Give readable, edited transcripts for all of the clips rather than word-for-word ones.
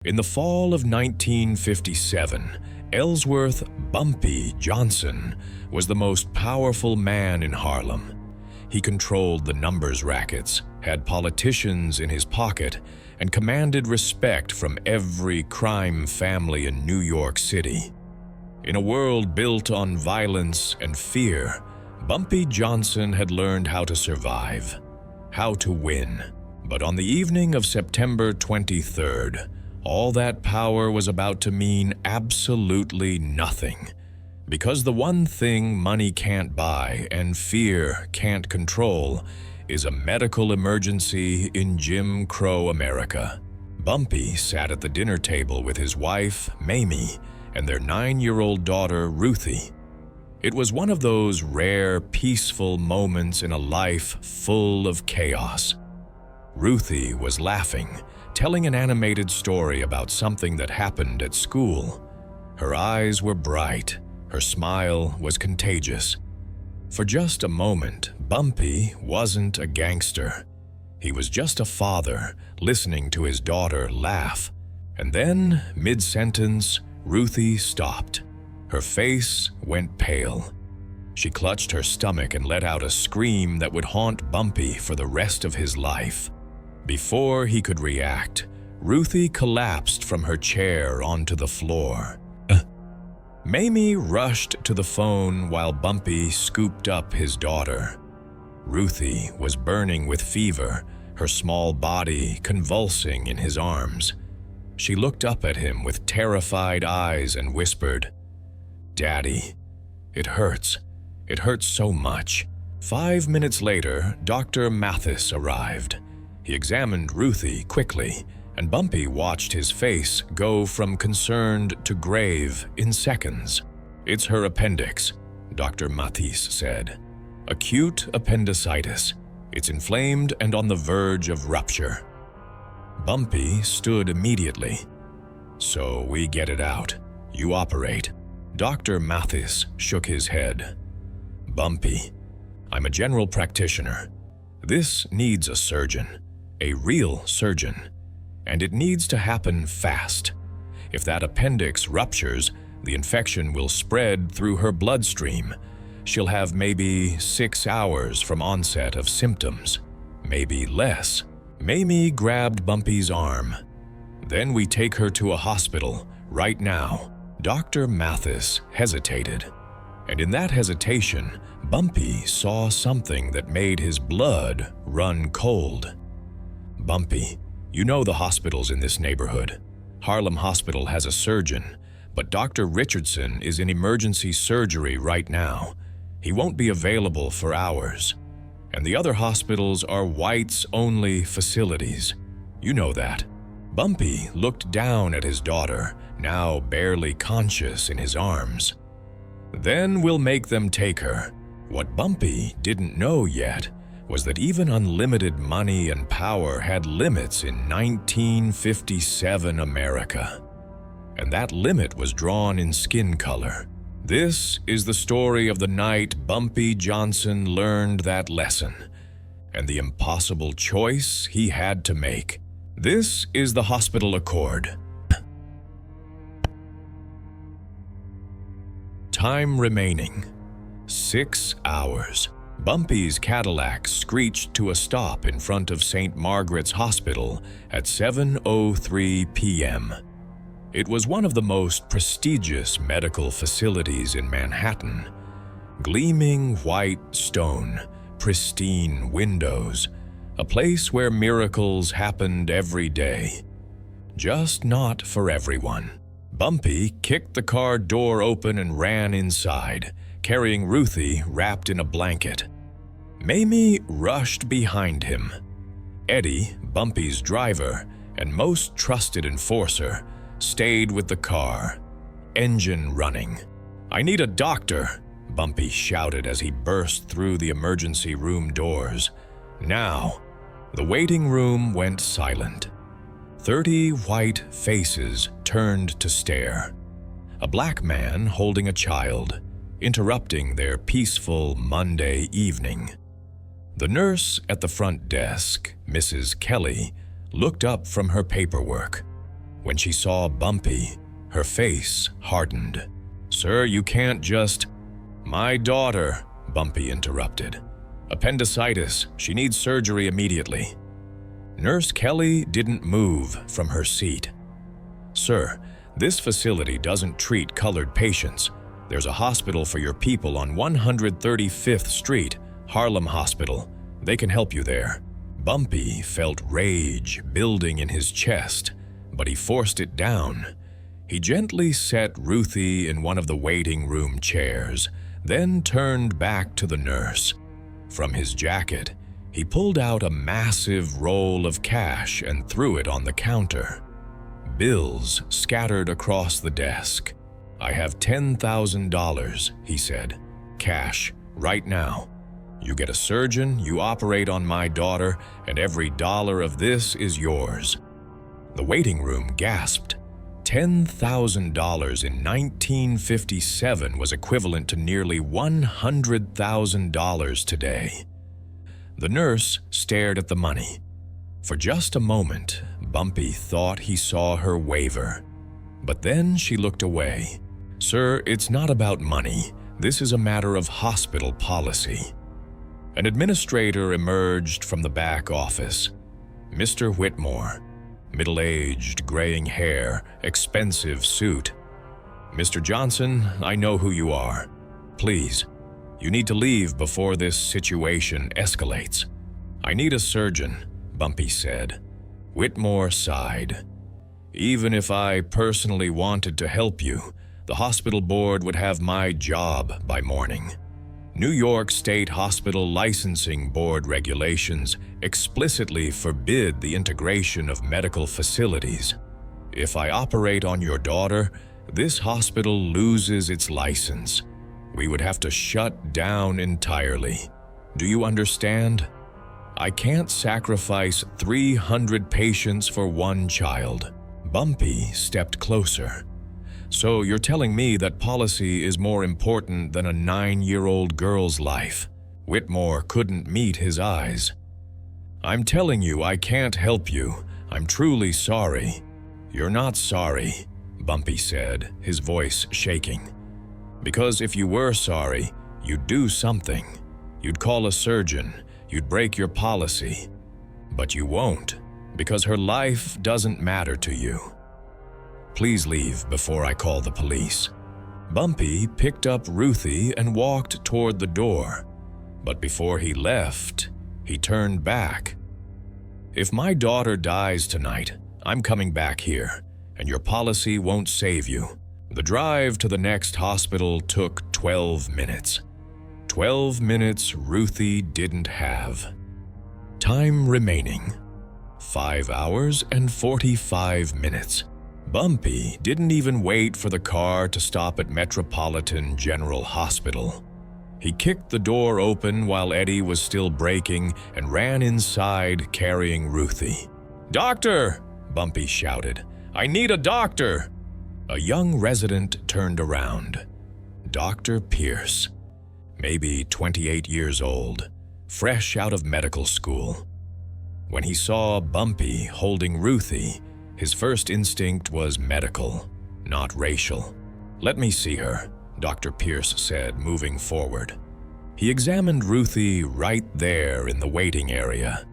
In the fall of 1957, Ellsworth Bumpy Johnson was the most powerful man in Harlem. He controlled the numbers rackets, had politicians in his pocket, and commanded respect from every crime family in New York City. In a world built on violence and fear, Bumpy Johnson had learned how to survive, how to win. But on the evening of September 23rd, all that power was about to mean absolutely nothing, because the one thing money can't buy and fear can't control is a medical emergency in Jim Crow America. Bumpy sat at the dinner table with his wife, Mamie, and their 9-year-old daughter, Ruthie. It was one of those rare, peaceful moments in a life full of chaos. Ruthie was laughing, telling an animated story about something that happened at school. Her eyes were bright, her smile was contagious. For just a moment, Bumpy wasn't a gangster. He was just a father listening to his daughter laugh. And then, mid-sentence, Ruthie stopped. Her face went pale. She clutched her stomach and let out a scream that would haunt Bumpy for the rest of his life. Before he could react, Ruthie collapsed from her chair onto the floor. Mamie rushed to the phone while Bumpy scooped up his daughter. Ruthie was burning with fever, her small body convulsing in his arms. She looked up at him with terrified eyes and whispered, "Daddy, it hurts. It hurts so much." 5 minutes later, Dr. Mathis arrived. He examined Ruthie quickly, and Bumpy watched his face go from concerned to grave in seconds. "It's her appendix," Dr. Mathis said. "Acute appendicitis. It's inflamed and on the verge of rupture." Bumpy stood immediately. "So we get it out. You operate." Dr. Mathis shook his head. "Bumpy, I'm a general practitioner. This needs a surgeon. A real surgeon, and it needs to happen fast. If that appendix ruptures, the infection will spread through her bloodstream. She'll have maybe 6 hours from onset of symptoms, maybe less." Mamie grabbed Bumpy's arm. "Then we take her to a hospital, right now." Dr. Mathis hesitated, and in that hesitation, Bumpy saw something that made his blood run cold. "Bumpy, you know the hospitals in this neighborhood. Harlem Hospital has a surgeon, but Dr. Richardson is in emergency surgery right now. He won't be available for hours. And the other hospitals are whites-only facilities. You know that." Bumpy looked down at his daughter, now barely conscious in his arms. "Then we'll make them take her." What Bumpy didn't know yet was that even unlimited money and power had limits in 1957 America. And that limit was drawn in skin color. This is the story of the night Bumpy Johnson learned that lesson, and the impossible choice he had to make. This is the Hospital Accord. Time remaining, 6 hours. Bumpy's Cadillac screeched to a stop in front of St. Margaret's Hospital at 7:03 p.m. It was one of the most prestigious medical facilities in Manhattan. Gleaming white stone, pristine windows, a place where miracles happened every day. Just not for everyone. Bumpy kicked the car door open and ran inside, carrying Ruthie wrapped in a blanket. Mamie rushed behind him. Eddie, Bumpy's driver and most trusted enforcer, stayed with the car, engine running. "I need a doctor," Bumpy shouted as he burst through the emergency room doors. Now, the waiting room went silent. 30 white faces turned to stare. A black man holding a child, interrupting their peaceful Monday evening. The nurse at the front desk, Mrs. Kelly, looked up from her paperwork. When she saw Bumpy, her face hardened. "Sir, you can't just—" "My daughter," Bumpy interrupted. "Appendicitis. She needs surgery immediately." Nurse Kelly didn't move from her seat. "Sir, this facility doesn't treat colored patients. There's a hospital for your people on 135th Street, Harlem Hospital. They can help you there." Bumpy felt rage building in his chest, but he forced it down. He gently set Ruthie in one of the waiting room chairs, then turned back to the nurse. From his jacket, he pulled out a massive roll of cash and threw it on the counter. Bills scattered across the desk. "I have $10,000, he said. "Cash, right now. You get a surgeon, you operate on my daughter, and every dollar of this is yours." The waiting room gasped. $10,000 in 1957 was equivalent to nearly $100,000 today. The nurse stared at the money. For just a moment, Bumpy thought he saw her waver. But then she looked away. "Sir, it's not about money. This is a matter of hospital policy." An administrator emerged from the back office. Mr. Whitmore, middle-aged, graying hair, expensive suit. "Mr. Johnson, I know who you are. Please, you need to leave before this situation escalates." "I need a surgeon," Bumpy said. Whitmore sighed. "Even if I personally wanted to help you, the hospital board would have my job by morning. New York State Hospital Licensing Board regulations explicitly forbid the integration of medical facilities. If I operate on your daughter, this hospital loses its license. We would have to shut down entirely. Do you understand? I can't sacrifice 300 patients for one child." Bumpy stepped closer. "So you're telling me that policy is more important than a 9-year-old girl's life?" Whitmore couldn't meet his eyes. "I'm telling you I can't help you. I'm truly sorry." "You're not sorry," Bumpy said, his voice shaking. "Because if you were sorry, you'd do something. You'd call a surgeon. You'd break your policy. But you won't, because her life doesn't matter to you. Please leave before I call the police." Bumpy picked up Ruthie and walked toward the door. But before he left, he turned back. "If my daughter dies tonight, I'm coming back here, and your policy won't save you." The drive to the next hospital took 12 minutes. 12 minutes Ruthie didn't have. Time remaining, 5 hours and 45 minutes. Bumpy didn't even wait for the car to stop at Metropolitan General Hospital. He kicked the door open while Eddie was still braking and ran inside carrying Ruthie. "Doctor!" Bumpy shouted. "I need a doctor!" A young resident turned around. Dr. Pierce, maybe 28 years old, fresh out of medical school. When he saw Bumpy holding Ruthie, his first instinct was medical, not racial. "Let me see her," Dr. Pierce said, moving forward. He examined Ruthie right there in the waiting area,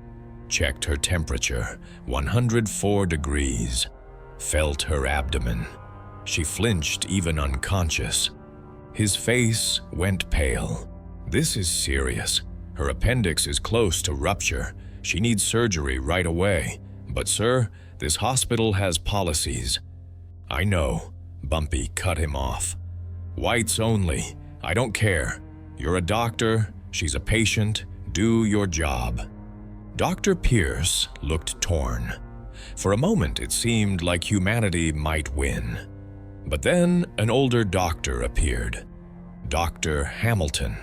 checked her temperature, 104 degrees, felt her abdomen. She flinched even unconscious. His face went pale. "This is serious. Her appendix is close to rupture. She needs surgery right away. But sir, this hospital has policies." "I know," Bumpy cut him off. "Whites only. I don't care. You're a doctor, she's a patient, do your job." Dr. Pierce looked torn. For a moment it seemed like humanity might win. But then an older doctor appeared. Dr. Hamilton.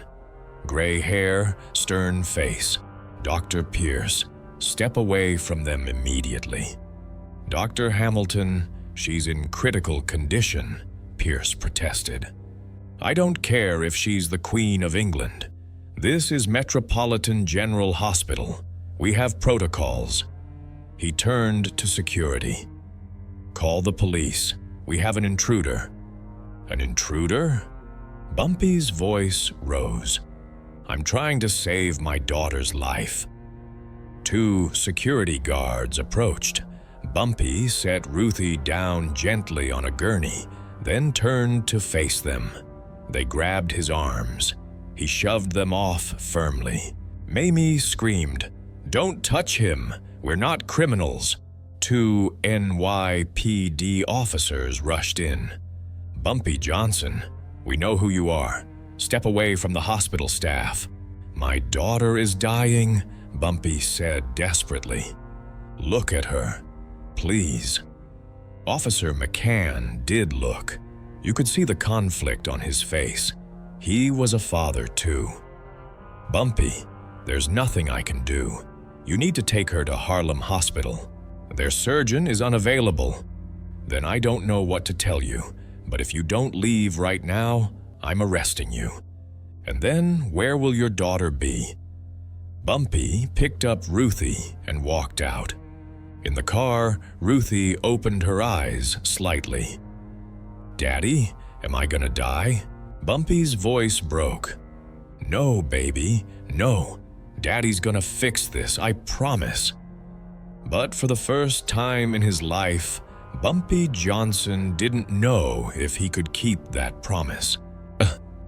Gray hair, stern face. Dr. Pierce, step away from them immediately. "Dr. Hamilton, she's in critical condition," Pierce protested. "I don't care if she's the Queen of England. This is Metropolitan General Hospital. We have protocols." He turned to security. Call the police. We have an intruder." "An intruder?" Bumpy's voice rose. "I'm trying to save my daughter's life." 2 security guards approached. Bumpy set Ruthie down gently on a gurney, then turned to face them. They grabbed his arms. He shoved them off firmly. Mamie screamed, "Don't touch him! We're not criminals!" 2 NYPD officers rushed in. "Bumpy Johnson, we know who you are. Step away from the hospital staff." "My daughter is dying," Bumpy said desperately. "Look at her, please." Officer McCann did look. You could see the conflict on his face. He was a father too. "Bumpy, there's nothing I can do. You need to take her to Harlem Hospital. Their surgeon is unavailable." "Then I don't know what to tell you, but if you don't leave right now, I'm arresting you. And then where will your daughter be?" Bumpy picked up Ruthie and walked out. In the car, Ruthie opened her eyes slightly. "Daddy, am I gonna die?" Bumpy's voice broke. "No, baby, no. Daddy's gonna fix this, I promise." But for the first time in his life, Bumpy Johnson didn't know if he could keep that promise.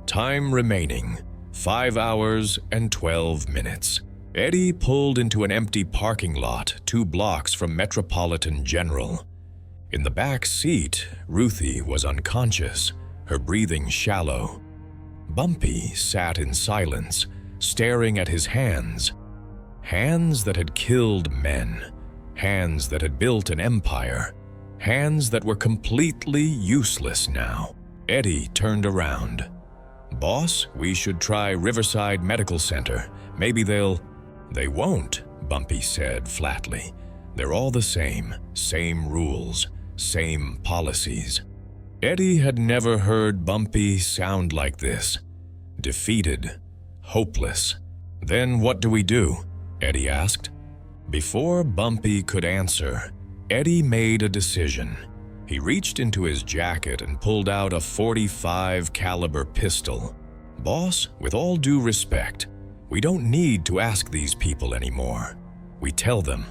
Time remaining, 5 hours and 12 minutes. Eddie pulled into an empty parking lot 2 blocks from Metropolitan General. In the back seat, Ruthie was unconscious, her breathing shallow. Bumpy sat in silence, staring at his hands. Hands that had killed men. Hands that had built an empire. Hands that were completely useless now. Eddie turned around. "Boss, we should try Riverside Medical Center. Maybe they'll—" "They won't," Bumpy said flatly. "They're all the same rules, same policies." Eddie had never heard Bumpy sound like this. Defeated, hopeless. "Then what do we do?" Eddie asked. Before Bumpy could answer, Eddie made a decision. He reached into his jacket and pulled out a .45 caliber pistol. "Boss, with all due respect, we don't need to ask these people anymore. We tell them."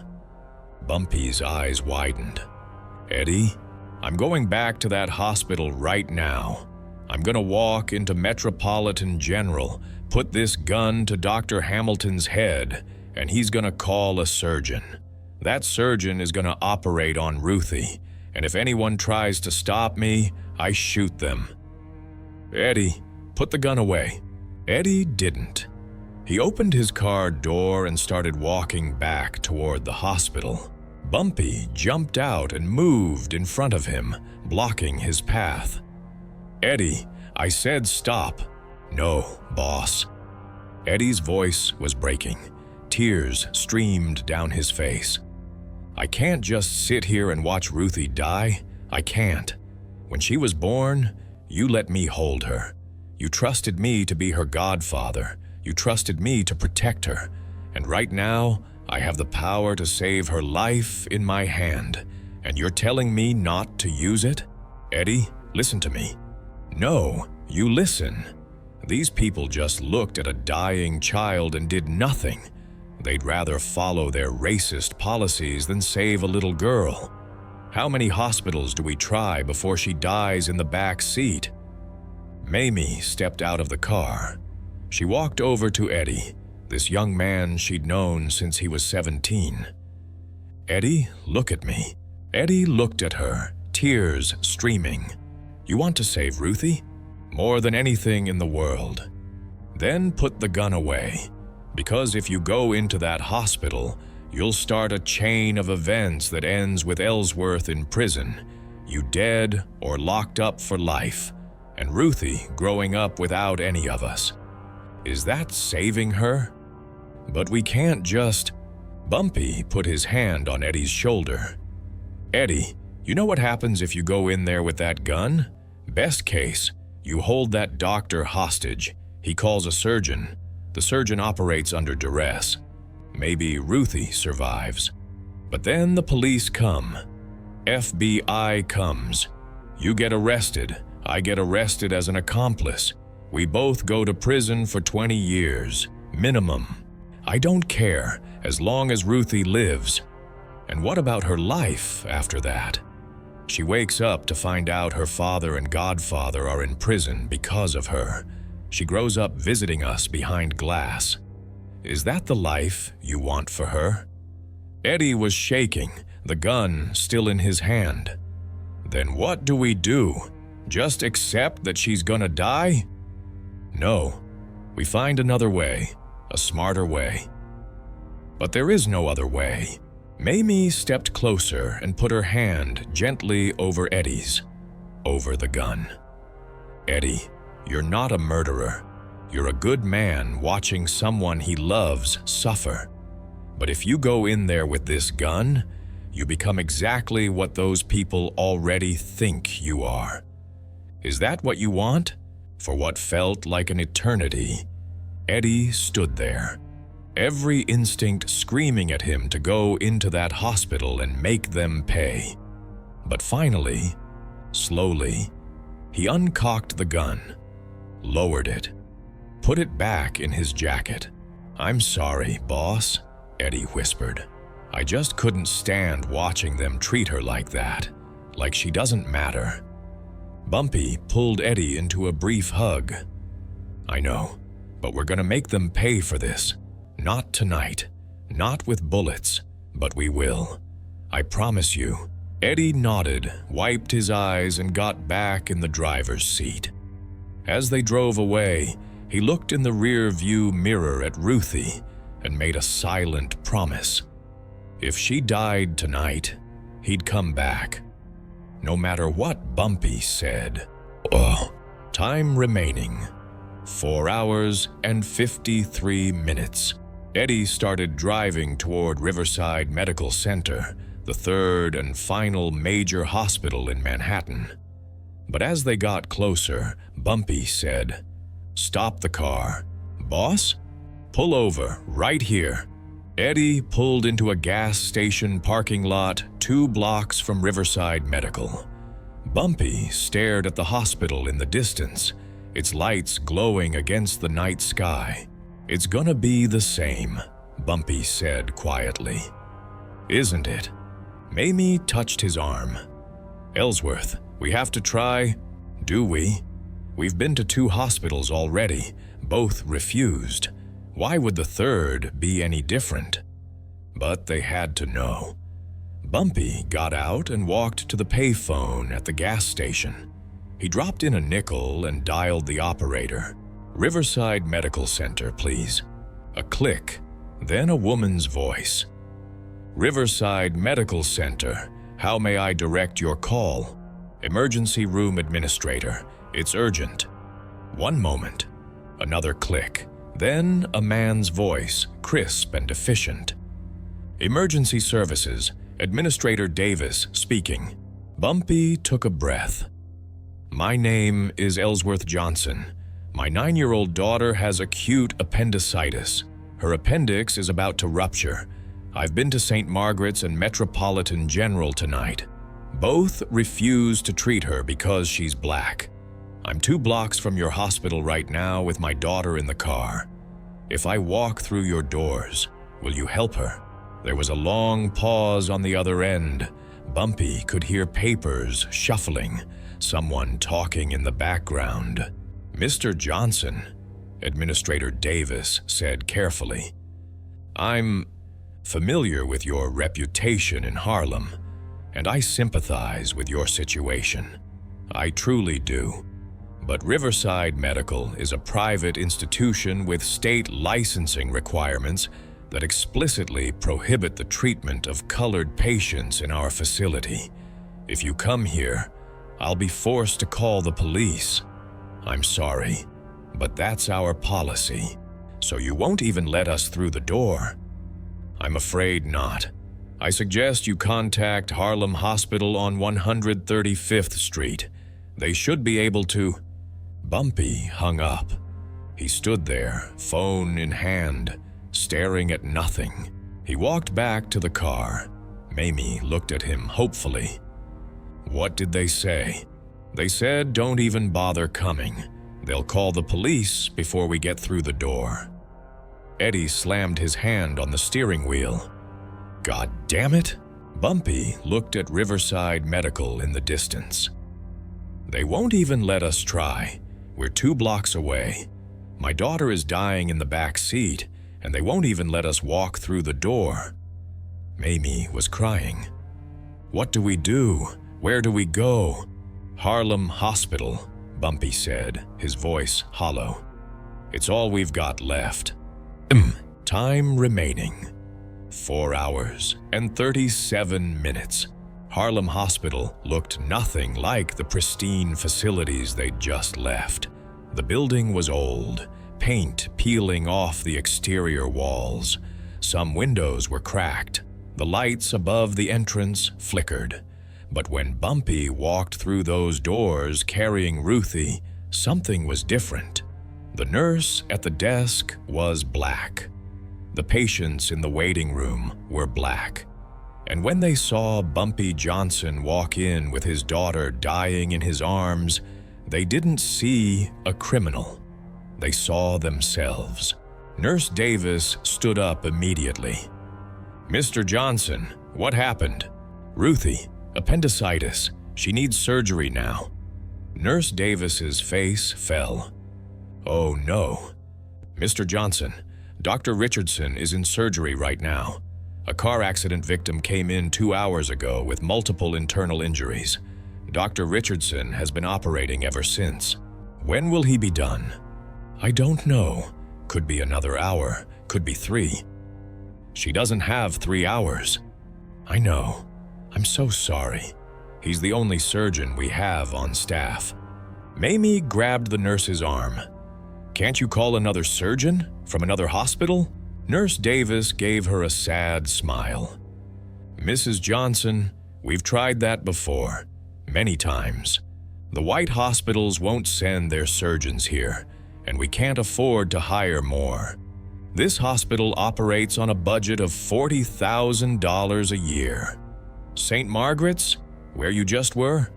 Bumpy's eyes widened. "Eddie, I'm going back to that hospital right now. I'm gonna walk into Metropolitan General, put this gun to Dr. Hamilton's head, and he's gonna call a surgeon. That surgeon is gonna operate on Ruthie, and if anyone tries to stop me, I shoot them." "Eddie, put the gun away." Eddie didn't. He opened his car door and started walking back toward the hospital. Bumpy jumped out and moved in front of him, blocking his path. "Eddie, I said stop." "No, boss." Eddie's voice was breaking. Tears streamed down his face. "I can't just sit here and watch Ruthie die. I can't. When she was born, you let me hold her. You trusted me to be her godfather. You trusted me to protect her. And right now, I have the power to save her life in my hand. And you're telling me not to use it? Eddie, listen to me." "No, you listen. These people just looked at a dying child and did nothing. They'd rather follow their racist policies than save a little girl. How many hospitals do we try before she dies in the back seat?" Mamie stepped out of the car. She walked over to Eddie, this young man she'd known since he was 17. "Eddie, look at me." Eddie looked at her, tears streaming. "You want to save Ruthie? More than anything in the world. Then put the gun away. Because if you go into that hospital, you'll start a chain of events that ends with Ellsworth in prison, you dead or locked up for life, and Ruthie growing up without any of us. Is that saving her? But we can't just—" Bumpy put his hand on Eddie's shoulder. "Eddie, you know what happens if you go in there with that gun? Best case, you hold that doctor hostage. He calls a surgeon. The surgeon operates under duress. Maybe Ruthie survives. But then the police come. FBI comes. You get arrested. I get arrested as an accomplice. We both go to prison for 20 years, minimum. I don't care, as long as Ruthie lives. And what about her life after that? She wakes up to find out her father and godfather are in prison because of her. She grows up visiting us behind glass. Is that the life you want for her? Eddie was shaking, the gun still in his hand. Then what do we do? Just accept that she's gonna die? No, we find another way, a smarter way. But there is no other way. Mamie stepped closer and put her hand gently over Eddie's, over the gun. Eddie, you're not a murderer. You're a good man watching someone he loves suffer. But if you go in there with this gun, you become exactly what those people already think you are. Is that what you want? For what felt like an eternity, Eddie stood there, every instinct screaming at him to go into that hospital and make them pay. But finally, slowly, he uncocked the gun, lowered it, put it back in his jacket. "I'm sorry, boss," Eddie whispered. "I just couldn't stand watching them treat her like that, like she doesn't matter." Bumpy pulled Eddie into a brief hug. "I know, but we're gonna make them pay for this. Not tonight, not with bullets, but we will. I promise you." Eddie nodded, wiped his eyes, and got back in the driver's seat. As they drove away, he looked in the rear-view mirror at Ruthie and made a silent promise. If she died tonight, he'd come back. No matter what Bumpy said. Time remaining, 4 hours and 53 minutes. Eddie started driving toward Riverside Medical Center, the third and final major hospital in Manhattan. But as they got closer, Bumpy said, "Stop the car. Boss? Pull over, right here." Eddie pulled into a gas station parking lot 2 blocks from Riverside Medical. Bumpy stared at the hospital in the distance, its lights glowing against the night sky. "It's gonna be the same," Bumpy said quietly. "Isn't it?" Mamie touched his arm. "Ellsworth, we have to try." "Do we? We've been to 2 hospitals already, both refused. Why would the third be any different?" But they had to know. Bumpy got out and walked to the payphone at the gas station. He dropped in a nickel and dialed the operator. "Riverside Medical Center, please." A click, then a woman's voice. "Riverside Medical Center, how may I direct your call?" "Emergency room administrator, it's urgent." "One moment." Another click. Then a man's voice, crisp and efficient. "Emergency services, Administrator Davis speaking." Bumpy took a breath. "My name is Ellsworth Johnson. My 9-year-old daughter has acute appendicitis. Her appendix is about to rupture. I've been to St. Margaret's and Metropolitan General tonight. Both refuse to treat her because she's black. I'm 2 blocks from your hospital right now with my daughter in the car. If I walk through your doors, will you help her?" There was a long pause on the other end. Bumpy could hear papers shuffling, someone talking in the background. "Mr. Johnson," Administrator Davis said carefully, "I'm familiar with your reputation in Harlem, and I sympathize with your situation. I truly do. But Riverside Medical is a private institution with state licensing requirements that explicitly prohibit the treatment of colored patients in our facility. If you come here, I'll be forced to call the police. I'm sorry, but that's our policy. So you won't even let us through the door?" "I'm afraid not. I suggest you contact Harlem Hospital on 135th Street. They should be able to—" Bumpy hung up. He stood there, phone in hand, staring at nothing. He walked back to the car. Mamie looked at him hopefully. What did they say? They said don't even bother coming. They'll call the police before we get through the door. Eddie slammed his hand on the steering wheel. God damn it! Bumpy looked at Riverside Medical in the distance. They won't even let us try. We're 2 blocks away. My daughter is dying in the back seat, and they won't even let us walk through the door. Mamie was crying. What do we do? Where do we go? Harlem Hospital, Bumpy said, his voice hollow. It's all we've got left. Time remaining. 4 hours and 37 minutes. Harlem Hospital looked nothing like the pristine facilities they'd just left. The building was old, paint peeling off the exterior walls. Some windows were cracked. The lights above the entrance flickered. But when Bumpy walked through those doors carrying Ruthie, something was different. The nurse at the desk was black. The patients in the waiting room were black. And when they saw Bumpy Johnson walk in with his daughter dying in his arms, they didn't see a criminal. They saw themselves. Nurse Davis stood up immediately. Mr. Johnson, what happened? Ruthie, appendicitis. She needs surgery now. Nurse Davis's face fell. Oh no. Mr. Johnson, Dr. Richardson is in surgery right now. A car accident victim came in 2 hours ago with multiple internal injuries. Dr. Richardson has been operating ever since. When will he be done? I don't know. Could be another hour, could be 3. She doesn't have 3 hours. I know. I'm so sorry. He's the only surgeon we have on staff. Mamie grabbed the nurse's arm. Can't you call another surgeon from another hospital? Nurse Davis gave her a sad smile. Mrs. Johnson, we've tried that before, many times. The white hospitals won't send their surgeons here, and we can't afford to hire more. This hospital operates on a budget of $40,000 a year. St. Margaret's, where you just were,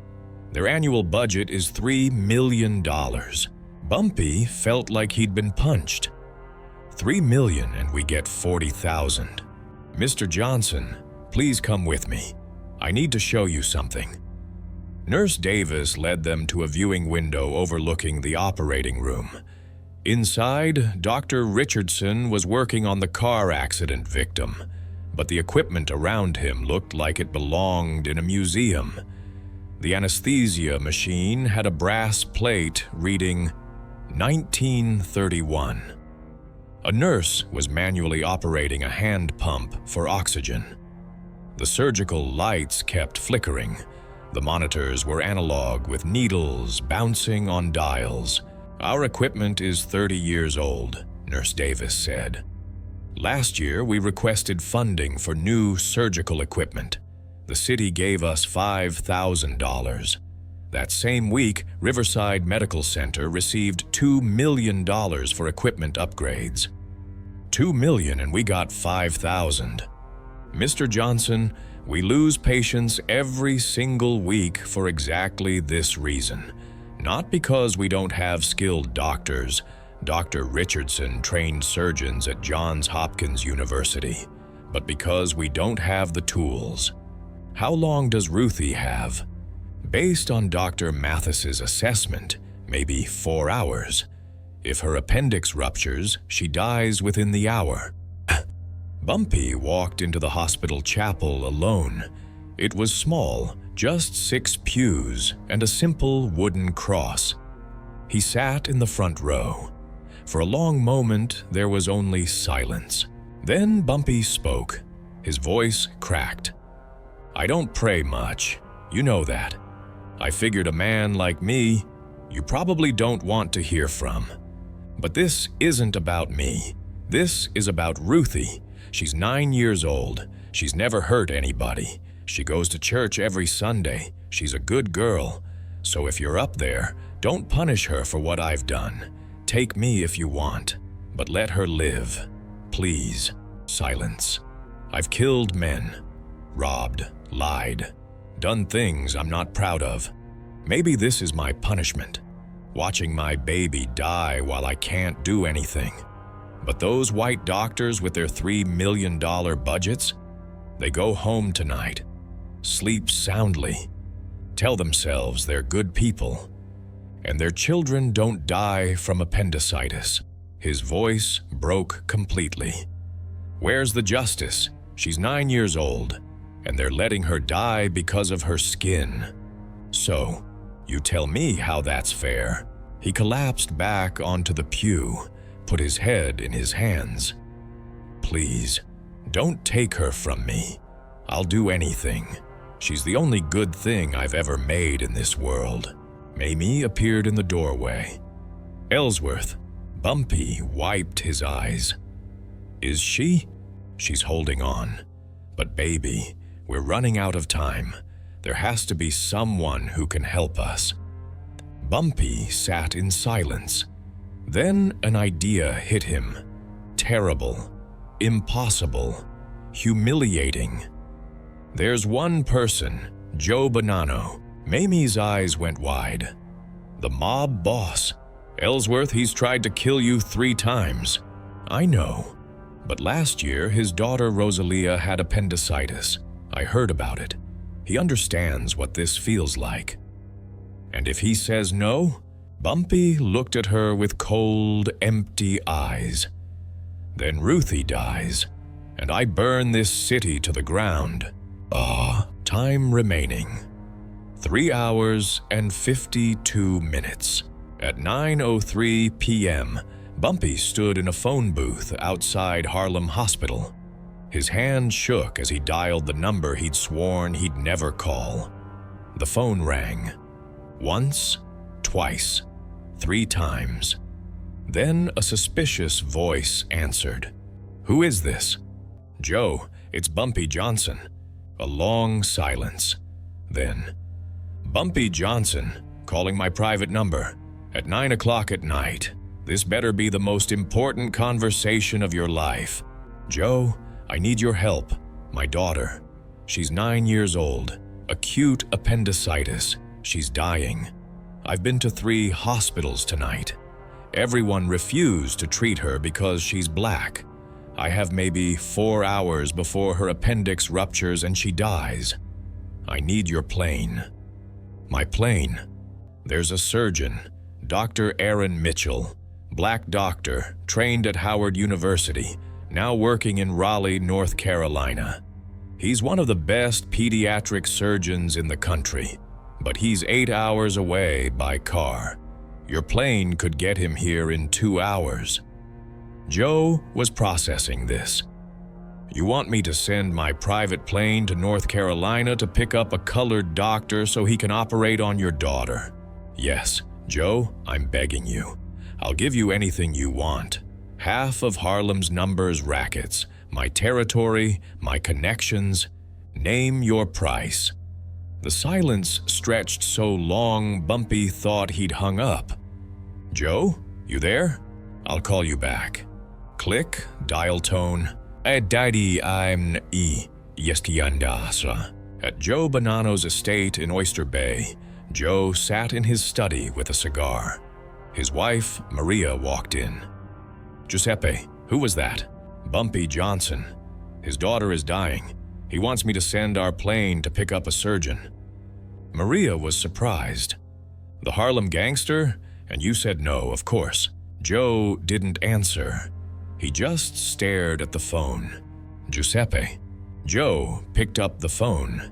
their annual budget is $3 million. Bumpy felt like he'd been punched. $3 million and we get $40,000. Mr. Johnson, please come with me. I need to show you something. Nurse Davis led them to a viewing window overlooking the operating room. Inside, Dr. Richardson was working on the car accident victim, but the equipment around him looked like it belonged in a museum. The anesthesia machine had a brass plate reading 1931. A nurse was manually operating a hand pump for oxygen. The surgical lights kept flickering. The monitors were analog with needles bouncing on dials. Our equipment is 30 years old, Nurse Davis said. Last year, we requested funding for new surgical equipment. The city gave us $5,000. That same week, Riverside Medical Center received $2 million for equipment upgrades. $2 million and we got $5,000. Mr. Johnson, we lose patients every single week for exactly this reason. Not because we don't have skilled doctors. Dr. Richardson trained surgeons at Johns Hopkins University, but because we don't have the tools. How long does Ruthie have? Based on Dr. Mathis's assessment, maybe 4 hours. If her appendix ruptures, she dies within the hour. Bumpy walked into the hospital chapel alone. It was small, just 6 pews and a simple wooden cross. He sat in the front row. For a long moment, there was only silence. Then Bumpy spoke. His voice cracked. I don't pray much. You know that. I figured a man like me, you probably don't want to hear from. But this isn't about me. This is about Ruthie. She's 9 years old. She's never hurt anybody. She goes to church every Sunday. She's a good girl. So if you're up there, don't punish her for what I've done. Take me if you want, but let her live. Please. Silence. I've killed men, robbed, lied. done things I'm not proud of. Maybe this is my punishment, watching my baby die while I can't do anything. But those white doctors with their $3 million budgets, they go home tonight, sleep soundly, tell themselves they're good people, and their children don't die from appendicitis. His voice broke completely. Where's the justice? She's 9 years old, and they're letting her die because of her skin. So, you tell me how that's fair. He collapsed back onto the pew, put his head in his hands. Please, don't take her from me. I'll do anything. She's the only good thing I've ever made in this world. Mamie appeared in the doorway. Ellsworth. Bumpy wiped his eyes. Is she? She's holding on. But baby, we're running out of time. There has to be someone who can help us. Bumpy sat in silence. Then an idea hit him. Terrible, impossible, humiliating. There's one person, Joe Bonanno. Mamie's eyes went wide. The mob boss. Ellsworth, he's tried to kill you 3 times. I know. But last year, his daughter Rosalia had appendicitis. I heard about it. He understands what this feels like. And if he says no, Bumpy looked at her with cold, empty eyes. Then Ruthie dies, and I burn this city to the ground. Time remaining. 3 hours and 52 minutes. At 9:03 p.m., Bumpy stood in a phone booth outside Harlem Hospital. His hand shook as he dialed the number he'd sworn he'd never call. The phone rang. Once, twice, 3 times. Then a suspicious voice answered. Who is this? Joe, it's Bumpy Johnson. A long silence. Then, Bumpy Johnson, calling my private number. At 9 o'clock at night. This better be the most important conversation of your life. Joe, I need your help. My daughter. She's 9 years old. Acute appendicitis. She's dying. I've been to 3 hospitals tonight. Everyone refused to treat her because she's black. I have maybe 4 hours before her appendix ruptures and she dies. I need your plane. My plane? There's a surgeon, Dr. Aaron Mitchell, black doctor, trained at Howard University, now working in Raleigh, North Carolina. He's one of the best pediatric surgeons in the country, but he's 8 hours away by car. Your plane could get him here in 2 hours. Joe was processing this. You want me to send my private plane to North Carolina to pick up a colored doctor so he can operate on your daughter? Yes, Joe, I'm begging you. I'll give you anything you want. Half of Harlem's numbers rackets, my territory, my connections. Name your price. The silence stretched so long, Bumpy thought he'd hung up. Joe, you there? I'll call you back. Click, dial tone. Daddy, I'm Yeskiandasa. At Joe Bonanno's estate in Oyster Bay, Joe sat in his study with a cigar. His wife, Maria, walked in. Giuseppe, who was that? Bumpy Johnson. His daughter is dying. He wants me to send our plane to pick up a surgeon. Maria was surprised. The Harlem gangster? And you said no, of course. Joe didn't answer. He just stared at the phone. Giuseppe. Joe picked up the phone,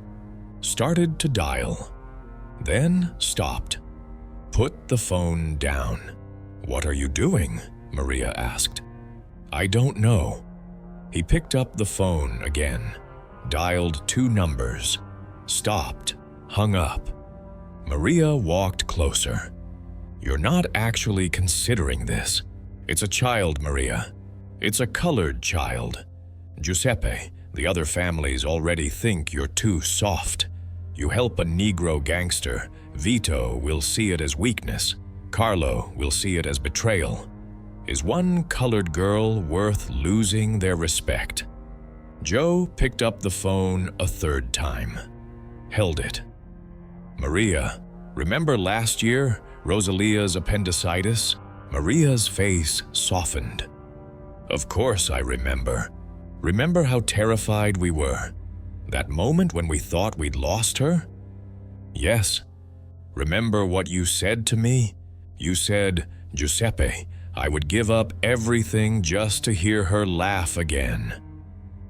started to dial, then stopped. Put the phone down. What are you doing? Maria asked. I don't know. He picked up the phone again, dialed 2 numbers, stopped, hung up. Maria walked closer. You're not actually considering this. It's a child, Maria. It's a colored child. Giuseppe, the other families already think you're too soft. You help a Negro gangster, Vito will see it as weakness. Carlo will see it as betrayal. Is one colored girl worth losing their respect? Joe picked up the phone a 3rd time. held it. "Maria, remember last year, Rosalia's appendicitis?" Maria's face softened. "Of course I remember. Remember how terrified we were? That moment when we thought we'd lost her?" "Yes. Remember what you said to me? You said, 'Giuseppe, I would give up everything just to hear her laugh again.'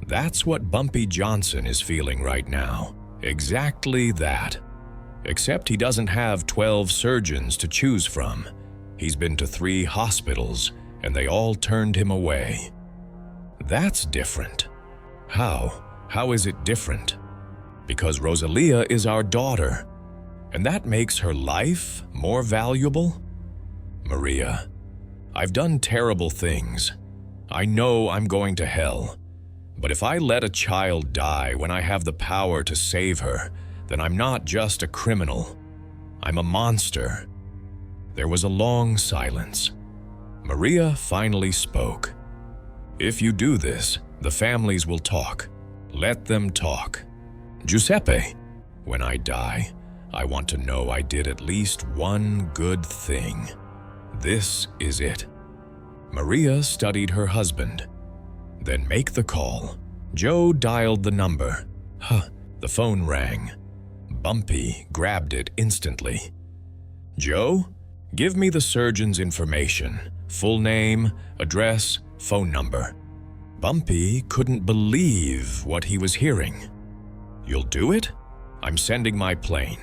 That's what Bumpy Johnson is feeling right now. Exactly that. Except he doesn't have 12 surgeons to choose from. He's been to 3 hospitals, and they all turned him away. That's different." "How? How is it different?" "Because Rosalia is our daughter, and that makes her life more valuable." "Maria, I've done terrible things. I know I'm going to hell. But if I let a child die when I have the power to save her, then I'm not just a criminal. I'm a monster." There was a long silence. Maria finally spoke. "If you do this, the families will talk. Let them talk. Giuseppe, when I die, I want to know I did at least one good thing. This is it." Maria studied her husband. "Then make the call." Joe dialed the number. The phone rang. Bumpy grabbed it instantly. "Joe, give me the surgeon's information, full name, address, phone number." Bumpy couldn't believe what he was hearing. "You'll do it? I'm sending my plane.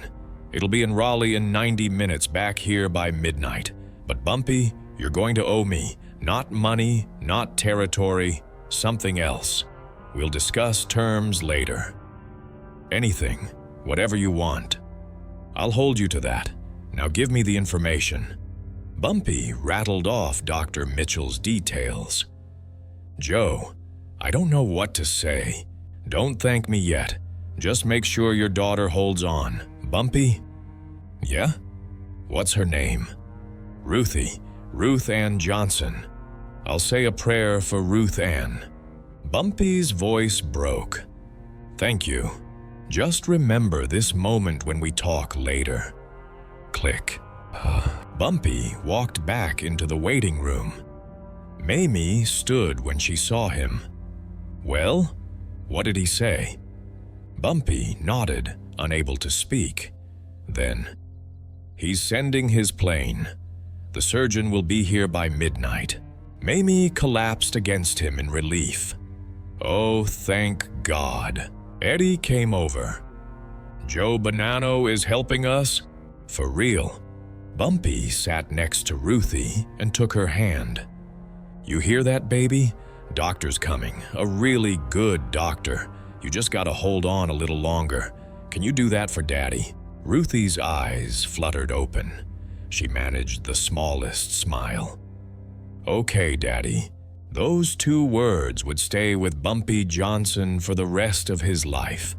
It'll be in Raleigh in 90 minutes, back here by midnight. But Bumpy, you're going to owe me. Not money, not territory, something else. We'll discuss terms later. Anything, whatever you want. I'll hold you to that. Now give me the information." Bumpy rattled off Dr. Mitchell's details. "Joe, I don't know what to say. Don't thank me yet. Just make sure your daughter holds on. Bumpy?" "Yeah? What's her name?" "Ruthie. Ruth Ann Johnson. I'll say a prayer for Ruth Ann." Bumpy's voice broke. "Thank you. Just remember this moment when we talk later." Click. Bumpy walked back into the waiting room. Mamie stood when she saw him. "Well, what did he say?" Bumpy nodded, unable to speak. Then, "He's sending his plane. The surgeon will be here by midnight." Mamie collapsed against him in relief. "Oh, thank God." Eddie came over. "Joe Bonanno is helping us? For real?" Bumpy sat next to Ruthie and took her hand. "You hear that, baby? Doctor's coming, a really good doctor. You just gotta hold on a little longer. Can you do that for Daddy?" Ruthie's eyes fluttered open. She managed the smallest smile. "Okay, Daddy." Those 2 words would stay with Bumpy Johnson for the rest of his life.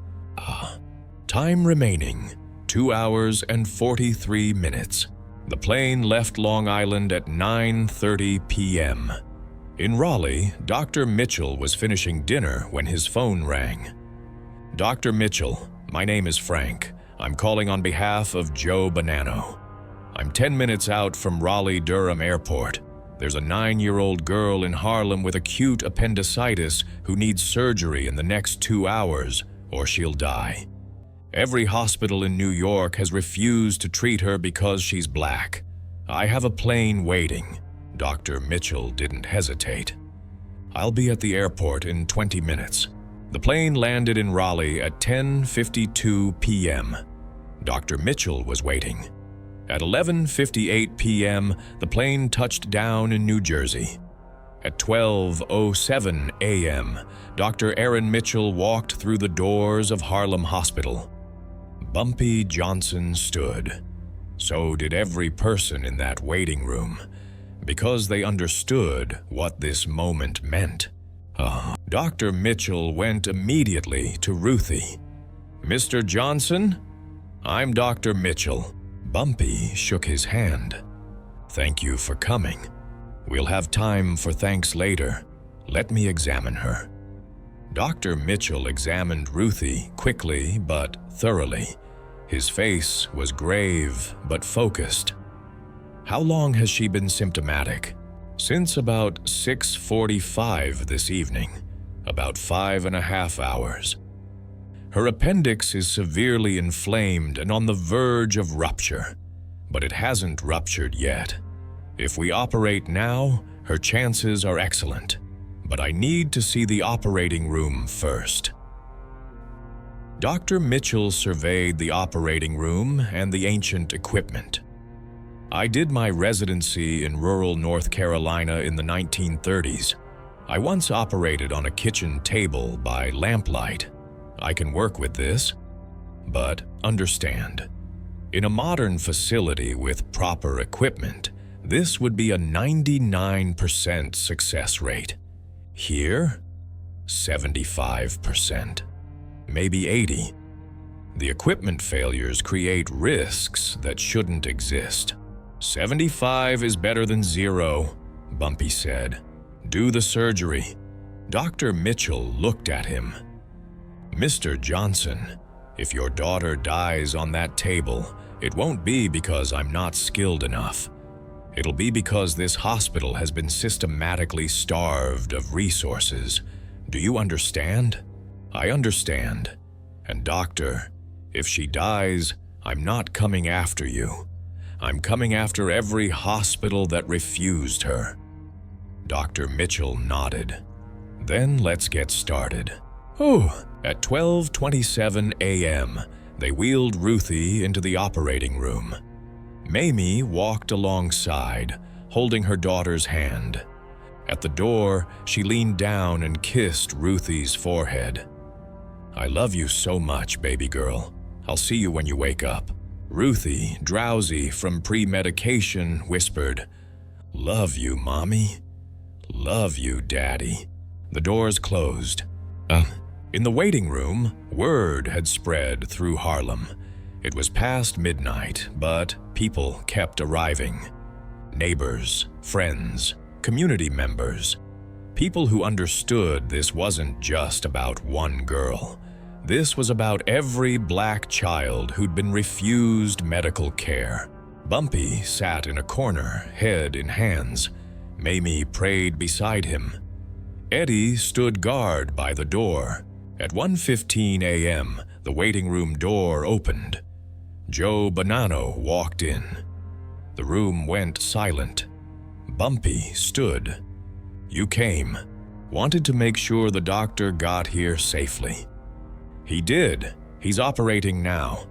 Time remaining, 2 hours and 43 minutes. The plane left Long Island at 9:30 p.m. In Raleigh, Dr. Mitchell was finishing dinner when his phone rang. "Dr. Mitchell, my name is Frank. I'm calling on behalf of Joe Bonanno. I'm 10 minutes out from Raleigh-Durham Airport. There's a 9-year-old girl in Harlem with acute appendicitis who needs surgery in the next 2 hours, or she'll die. Every hospital in New York has refused to treat her because she's black. I have a plane waiting." Dr. Mitchell didn't hesitate. "I'll be at the airport in 20 minutes. The plane landed in Raleigh at 10:52 p.m. Dr. Mitchell was waiting. At 11:58 p.m., the plane touched down in New Jersey. At 12:07 a.m., Dr. Aaron Mitchell walked through the doors of Harlem Hospital. Bumpy Johnson stood. So did every person in that waiting room, because they understood what this moment meant. Dr. Mitchell went immediately to Ruthie. "Mr. Johnson? I'm Dr. Mitchell." Bumpy shook his hand. "Thank you for coming. We'll have time for thanks later. Let me examine her." Dr. Mitchell examined Ruthie quickly but thoroughly. His face was grave but focused. How long has she been symptomatic? Since about 6:45 this evening, about 5.5 hours. Her appendix is severely inflamed and on the verge of rupture, but it hasn't ruptured yet. If we operate now, her chances are excellent, but I need to see the operating room first. Dr. Mitchell surveyed the operating room and the ancient equipment. I did my residency in rural North Carolina in the 1930s. I once operated on a kitchen table by lamplight. I can work with this, but understand, in a modern facility with proper equipment, this would be a 99% success rate. Here, 75%, maybe 80%. The equipment failures create risks that shouldn't exist. 75 is better than 0, Bumpy said. Do the surgery. Dr. Mitchell looked at him. Mr. Johnson, if your daughter dies on that table, it won't be because I'm not skilled enough. It'll be because this hospital has been systematically starved of resources. Do you understand? I understand. And doctor, if she dies, I'm not coming after you. I'm coming after every hospital that refused her. Dr. Mitchell nodded. Then let's get started. At 12:27 a.m., they wheeled Ruthie into the operating room. Mamie walked alongside, holding her daughter's hand. At the door, she leaned down and kissed Ruthie's forehead. I love you so much, baby girl. I'll see you when you wake up. Ruthie, drowsy from pre-medication, whispered, Love you, Mommy. Love you, Daddy. The doors closed. In the waiting room, word had spread through Harlem. It was past midnight, but people kept arriving. Neighbors, friends, community members. People who understood this wasn't just about one girl. This was about every black child who'd been refused medical care. Bumpy sat in a corner, head in hands. Mamie prayed beside him. Eddie stood guard by the door. At 1:15 a.m., the waiting room door opened. Joe Bonanno walked in. The room went silent. Bumpy stood. You came. Wanted to make sure the doctor got here safely. He did. He's operating now.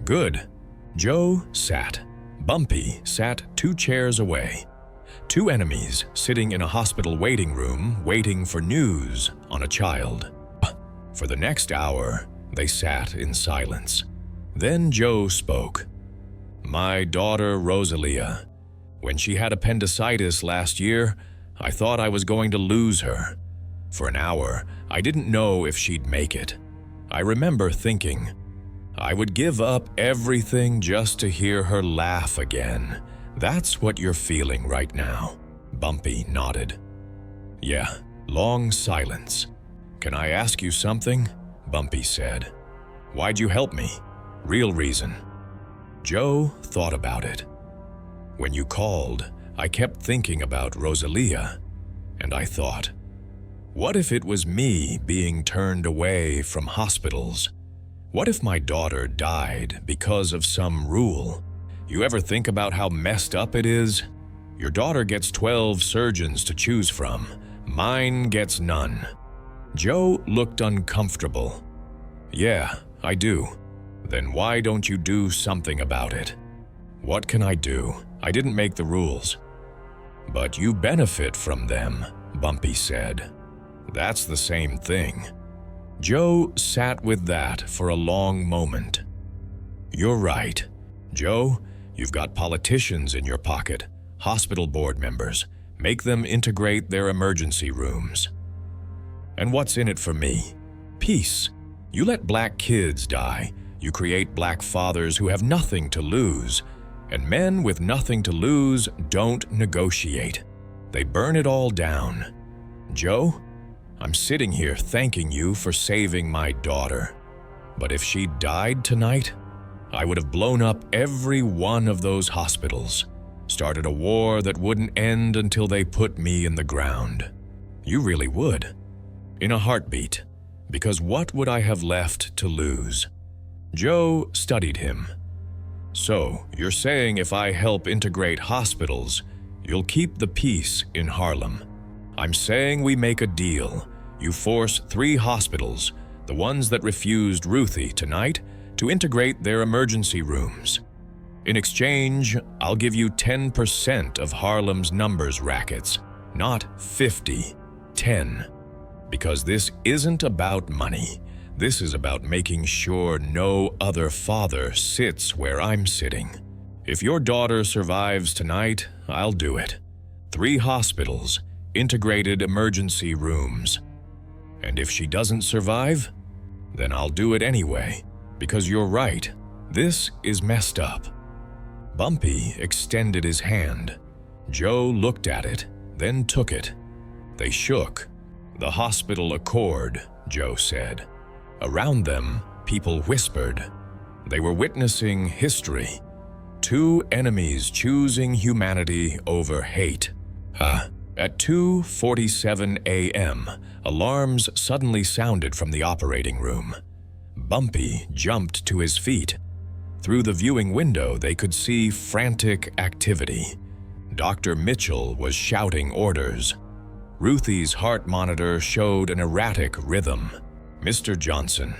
Good. Joe sat. Bumpy sat 2 chairs away. 2 enemies sitting in a hospital waiting room waiting for news on a child. For the next hour, they sat in silence. Then Joe spoke. My daughter Rosalia. When she had appendicitis last year, I thought I was going to lose her. For an hour, I didn't know if she'd make it. I remember thinking, I would give up everything just to hear her laugh again. That's what you're feeling right now. Bumpy nodded. Yeah, long silence. Can I ask you something? Bumpy said. Why'd you help me? Real reason. Joe thought about it. When you called, I kept thinking about Rosalia, and I thought, what if it was me being turned away from hospitals? What if my daughter died because of some rule? You ever think about how messed up it is? Your daughter gets 12 surgeons to choose from. Mine gets none. Joe looked uncomfortable. Yeah, I do. Then why don't you do something about it? What can I do? I didn't make the rules. But you benefit from them, Bumpy said. That's the same thing. Joe sat with that for a long moment. You're right. Joe, you've got politicians in your pocket, hospital board members. Make them integrate their emergency rooms. And what's in it for me? Peace. You let black kids die. You create black fathers who have nothing to lose. And men with nothing to lose don't negotiate. They burn it all down. Joe, I'm sitting here thanking you for saving my daughter. But if she died tonight, I would have blown up every one of those hospitals, started a war that wouldn't end until they put me in the ground. You really would. In a heartbeat. Because what would I have left to lose? Joe studied him. So, you're saying if I help integrate hospitals, you'll keep the peace in Harlem. I'm saying we make a deal. You force 3 hospitals, the ones that refused Ruthie tonight, to integrate their emergency rooms. In exchange, I'll give you 10% of Harlem's numbers rackets, not 50, 10. Because this isn't about money. This is about making sure no other father sits where I'm sitting. If your daughter survives tonight, I'll do it. 3 hospitals, integrated emergency rooms. And if she doesn't survive, then I'll do it anyway. Because you're right, this is messed up. Bumpy extended his hand. Joe looked at it, then took it. They shook. The hospital accord, Joe said. Around them, people whispered. They were witnessing history. 2 enemies choosing humanity over hate. At 2:47 a.m., alarms suddenly sounded from the operating room. Bumpy jumped to his feet. Through the viewing window, they could see frantic activity. Dr. Mitchell was shouting orders. Ruthie's heart monitor showed an erratic rhythm. Mr. Johnson,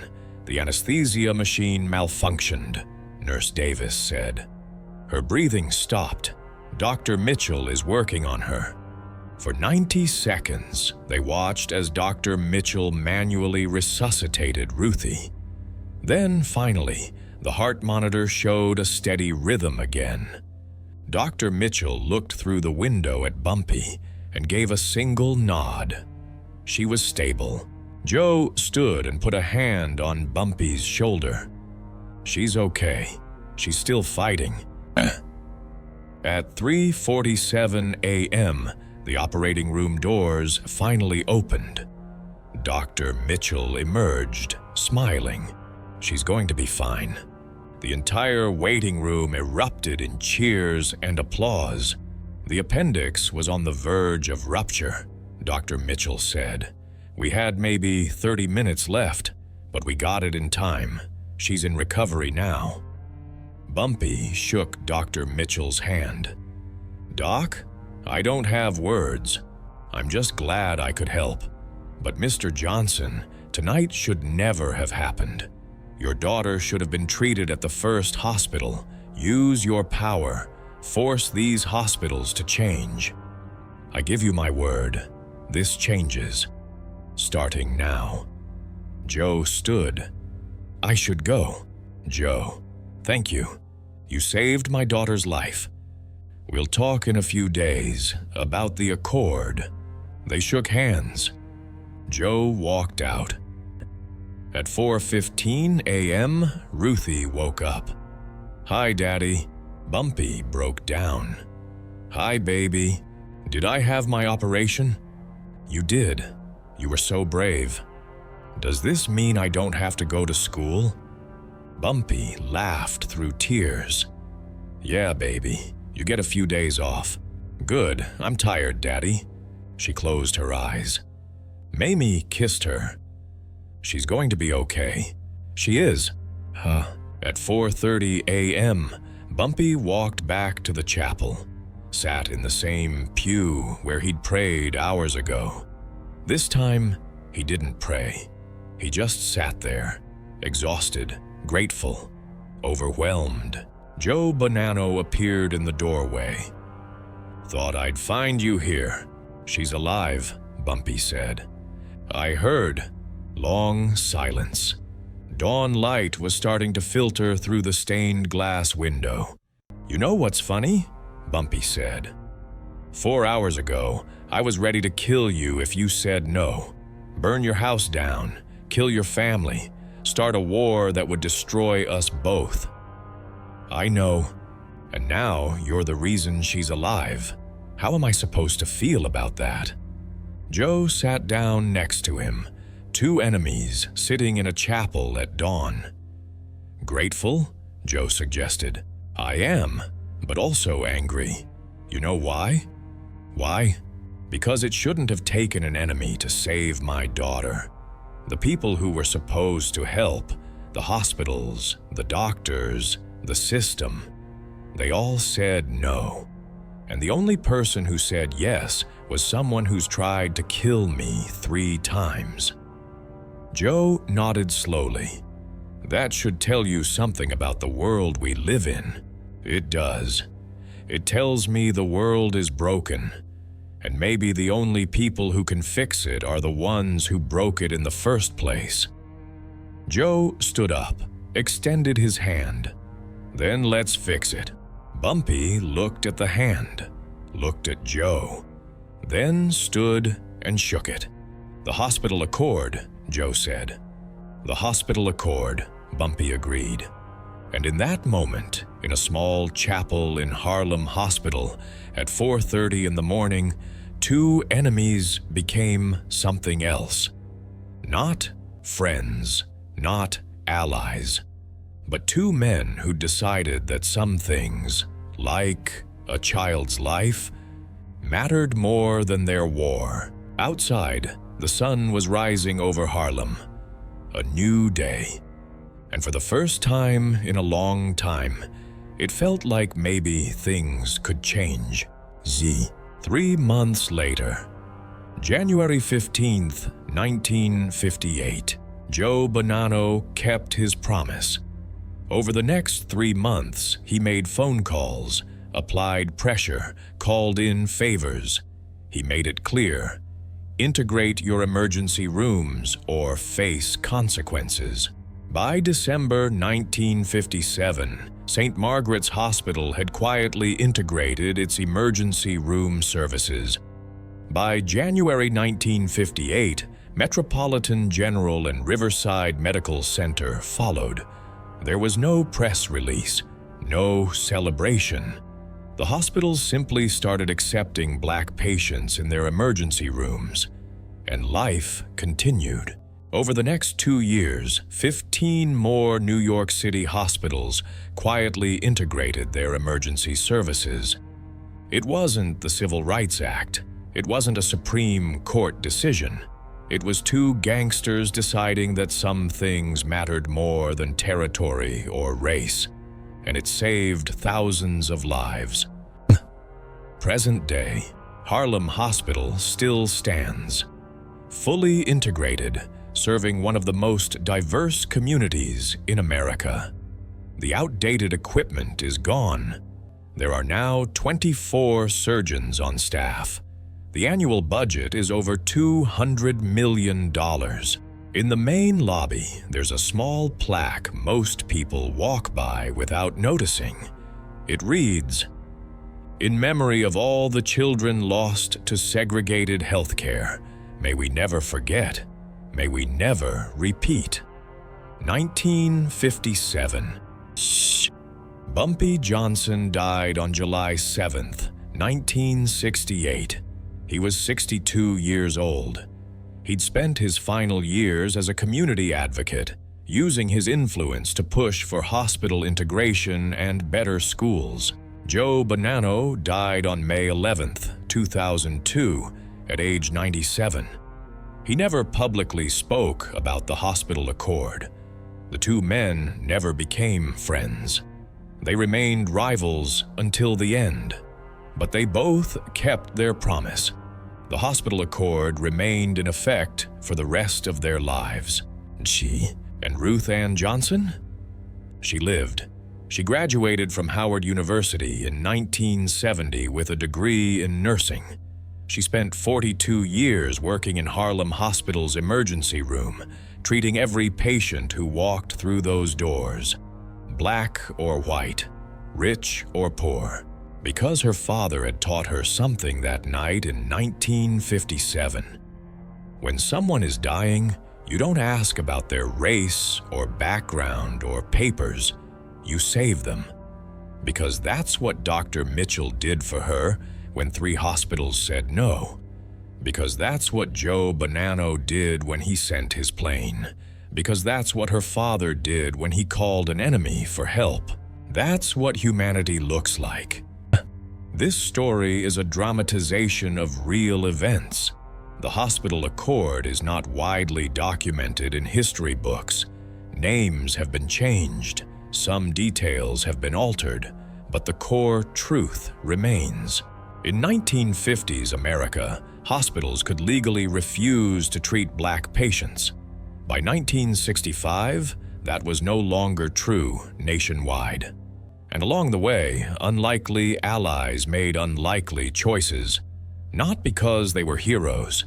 the anesthesia machine malfunctioned, Nurse Davis said. Her breathing stopped. Dr. Mitchell is working on her. For 90 seconds, they watched as Dr. Mitchell manually resuscitated Ruthie. Then, finally, the heart monitor showed a steady rhythm again. Dr. Mitchell looked through the window at Bumpy and gave a single nod. She was stable. Joe stood and put a hand on Bumpy's shoulder. She's okay. She's still fighting. At 3:47 a.m., the operating room doors finally opened. Dr. Mitchell emerged, smiling. She's going to be fine. The entire waiting room erupted in cheers and applause. The appendix was on the verge of rupture, Dr. Mitchell said. We had maybe 30 minutes left, but we got it in time. She's in recovery now. Bumpy shook Dr. Mitchell's hand. Doc, I don't have words. I'm just glad I could help. But Mr. Johnson, tonight should never have happened. Your daughter should have been treated at the first hospital. Use your power. Force these hospitals to change. I give you my word. This changes. Starting now. Joe stood. I should go. Joe, thank you. You saved my daughter's life. We'll talk in a few days about the accord. They shook hands. Joe walked out. At 4:15 a.m., Ruthie woke up. Hi, Daddy. Bumpy broke down. Hi, baby. Did I have my operation? You did. You were so brave. Does this mean I don't have to go to school? Bumpy laughed through tears. Yeah, baby. You get a few days off. Good. I'm tired, Daddy. She closed her eyes. Mamie kissed her. She's going to be okay. She is. At 4:30 a.m., Bumpy walked back to the chapel, sat in the same pew where he'd prayed hours ago. This time, he didn't pray. He just sat there, exhausted, grateful, overwhelmed. Joe Bonanno appeared in the doorway. Thought I'd find you here. She's alive, Bumpy said. I heard. Long silence. Dawn light was starting to filter through the stained glass window. You know what's funny? Bumpy said. 4 hours ago, I was ready to kill you if you said no. Burn your house down, kill your family, start a war that would destroy us both. I know. And now you're the reason she's alive. How am I supposed to feel about that? Joe sat down next to him, two enemies sitting in a chapel at dawn. "Grateful?" Joe suggested. "I am, but also angry. You know why? Why? Because it shouldn't have taken an enemy to save my daughter. The people who were supposed to help, the hospitals, the doctors, the system, they all said no. And the only person who said yes was someone who's tried to kill me 3 times. Joe nodded slowly. "That should tell you something about the world we live in." "It does. It tells me the world is broken, and maybe the only people who can fix it are the ones who broke it in the first place." Joe stood up, extended his hand. "Then let's fix it." Bumpy looked at the hand, looked at Joe, then stood and shook it. "The hospital accord," Joe said. "The hospital accord," Bumpy agreed. And in that moment, in a small chapel in Harlem Hospital, at 4:30 in the morning, 2 enemies became something else. Not friends, not allies, but 2 men who decided that some things, like a child's life, mattered more than their war. Outside, the sun was rising over Harlem. A new day. And for the first time in a long time, it felt like maybe things could change. 3 months later, January 15th, 1958, Joe Bonanno kept his promise. Over the next 3 months, he made phone calls, applied pressure, called in favors. He made it clear: integrate your emergency rooms or face consequences. By December 1957, St. Margaret's Hospital had quietly integrated its emergency room services. By January 1958, Metropolitan General and Riverside Medical Center followed. There was no press release, no celebration. The hospitals simply started accepting Black patients in their emergency rooms, and life continued. Over the next 2 years, 15 more New York City hospitals quietly integrated their emergency services. It wasn't the Civil Rights Act. It wasn't a Supreme Court decision. It was 2 gangsters deciding that some things mattered more than territory or race, and it saved thousands of lives. Present day, Harlem Hospital still stands, fully integrated, serving one of the most diverse communities in America. The outdated equipment is gone. There are now 24 surgeons on staff. The annual budget is over $200 million. In the main lobby, there's a small plaque most people walk by without noticing. It reads, "In memory of all the children lost to segregated healthcare, may we never forget. May we never repeat." 1957. Bumpy Johnson died on July 7th, 1968. He was 62 years old. He'd spent his final years as a community advocate, using his influence to push for hospital integration and better schools. Joe Bonanno died on May 11th, 2002, at age 97. He never publicly spoke about the hospital accord. The 2 men never became friends. They remained rivals until the end, but they both kept their promise. The hospital accord remained in effect for the rest of their lives. She and Ruth Ann Johnson? She lived. She graduated from Howard University in 1970 with a degree in nursing. She spent 42 years working in Harlem Hospital's emergency room, treating every patient who walked through those doors, Black or white, rich or poor, because her father had taught her something that night in 1957. When someone is dying, you don't ask about their race or background or papers. You save them. Because that's what Dr. Mitchell did for her when 3 hospitals said no. Because that's what Joe Bonanno did when he sent his plane. Because that's what her father did when he called an enemy for help. That's what humanity looks like. This story is a dramatization of real events. The hospital accord is not widely documented in history books. Names have been changed, some details have been altered, but the core truth remains. In 1950s America, hospitals could legally refuse to treat black patients. By 1965, that was no longer true nationwide. And along the way, unlikely allies made unlikely choices, not because they were heroes,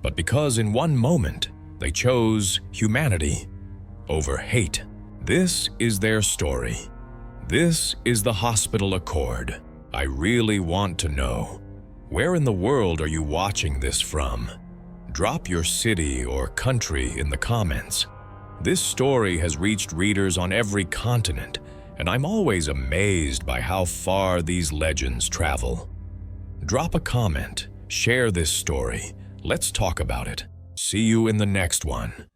but because in one moment they chose humanity over hate. This is their story. This is the hospital accord. I really want to know, where in the world are you watching this from? Drop your city or country in the comments. This story has reached readers on every continent, and I'm always amazed by how far these legends travel. Drop a comment, share this story, let's talk about it. See you in the next one.